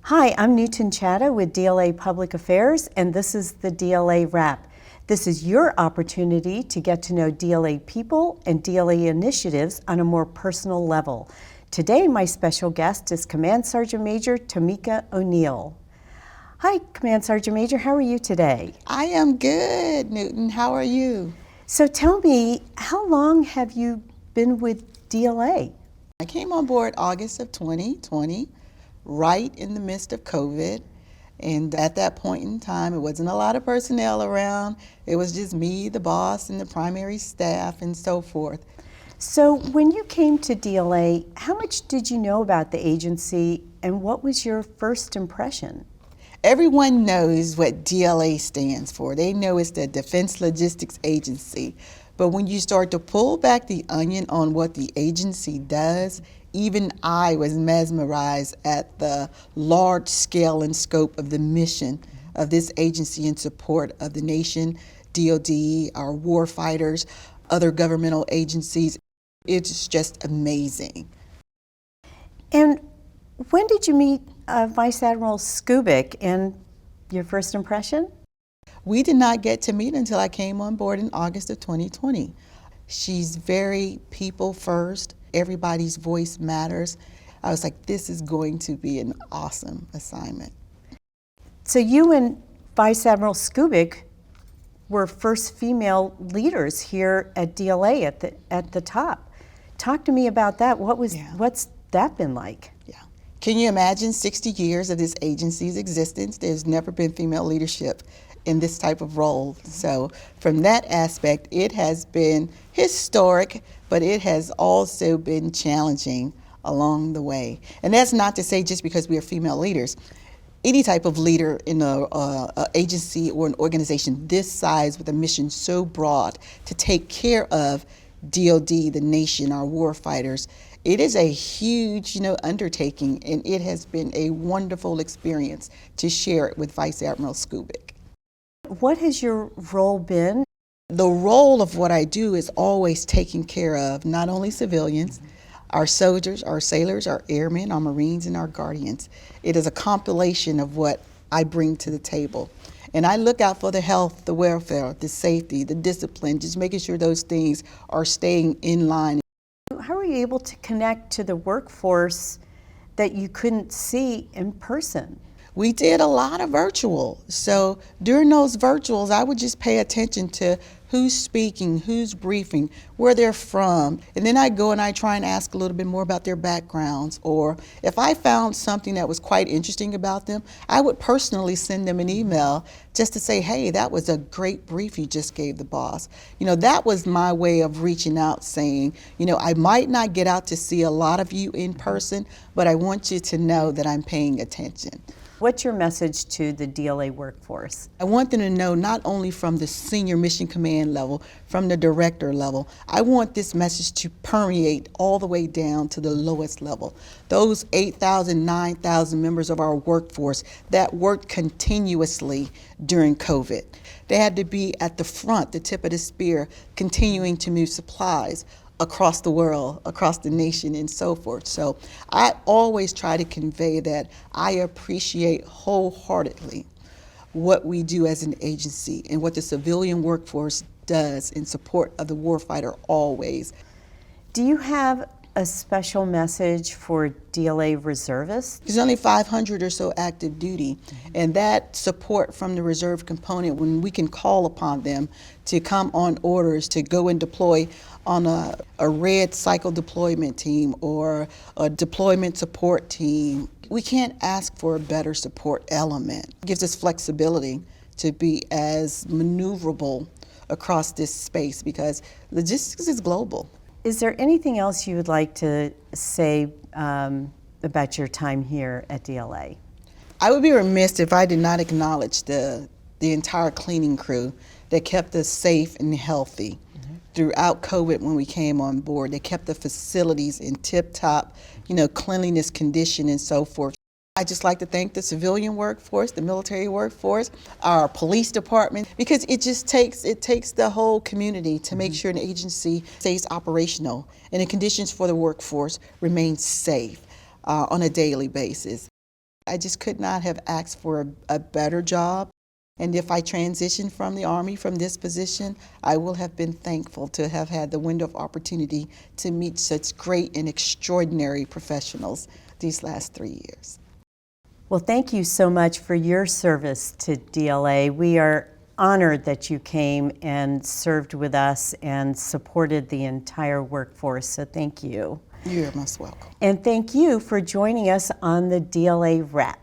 Hi, I'm Newton Chatta with DLA Public Affairs, and this is the DLA Wrap. This is your opportunity to get to know DLA people and DLA initiatives on a more personal level. Today, my special guest is Command Sergeant Major Tomeka O'Neal. Hi, Command Sergeant Major, how are you today? I am good, Newton. How are you? So tell me, how long have you been with DLA? I came on board August of 2020, right in the midst of COVID. And at that point in time, it wasn't a lot of personnel around. It was just me, the boss, and the primary staff, and so forth. So when you came to DLA, how much did you know about the agency, and what was your first impression? Everyone knows what DLA stands for. They know it's the Defense Logistics Agency. But when you start to pull back the onion on what the agency does, even I was mesmerized at the large scale and scope of the mission of this agency in support of the nation, DoD, our war fighters, other governmental agencies. It's just amazing. And when did you meet Vice Admiral Skubik, and your first impression? We did not get to meet until I came on board in August of 2020. She's very people first. Everybody's voice matters. I was like, this is going to be an awesome assignment. So you and Vice Admiral Skubik were first female leaders here at DLA at the top. Talk to me about that. What's that been like? Yeah. Can you imagine 60 years of this agency's existence? There's never been female leadership in this type of role. So from that aspect, it has been historic, but it has also been challenging along the way. And that's not to say just because we are female leaders. Any type of leader in an agency or an organization this size with a mission so broad to take care of DoD, the nation, our war fighters, it is a huge, undertaking, and it has been a wonderful experience to share it with Vice Admiral Skubik. What has your role been? The role of what I do is always taking care of not only civilians, our soldiers, our sailors, our airmen, our Marines, and our guardians. It is a compilation of what I bring to the table. And I look out for the health, the welfare, the safety, the discipline, just making sure those things are staying in line. How were you able to connect to the workforce that you couldn't see in person? We did a lot of virtual. So during those virtuals, I would just pay attention to who's speaking, who's briefing, where they're from. And then I go and I try and ask a little bit more about their backgrounds. Or if I found something that was quite interesting about them, I would personally send them an email just to say, hey, that was a great brief you just gave the boss. That was my way of reaching out, saying, I might not get out to see a lot of you in person, but I want you to know that I'm paying attention. What's your message to the DLA workforce? I want them to know not only from the senior mission command level, from the director level, I want this message to permeate all the way down to the lowest level. Those 8,000, 9,000 members of our workforce that worked continuously during COVID. They had to be at the front, the tip of the spear, continuing to move supplies across the world, across the nation, and so forth. So I always try to convey that I appreciate wholeheartedly what we do as an agency and what the civilian workforce does in support of the warfighter always. Do you have a special message for DLA reservists? There's only 500 or so active duty, and that support from the reserve component, when we can call upon them to come on orders to go and deploy on a red cycle deployment team or a deployment support team, we can't ask for a better support element. It gives us flexibility to be as maneuverable across this space because logistics is global. Is there anything else you would like to say about your time here at DLA? I would be remiss if I did not acknowledge the entire cleaning crew that kept us safe and healthy throughout COVID when we came on board. They kept the facilities in tip-top, cleanliness condition and so forth. I just like to thank the civilian workforce, the military workforce, our police department, because it takes the whole community to make sure an agency stays operational and the conditions for the workforce remain safe on a daily basis. I just could not have asked for a better job. And if I transition from the Army from this position, I will have been thankful to have had the window of opportunity to meet such great and extraordinary professionals these last 3 years. Well, thank you so much for your service to DLA. We are honored that you came and served with us and supported the entire workforce, so thank you. You're most welcome. And thank you for joining us on the DLA Wrap.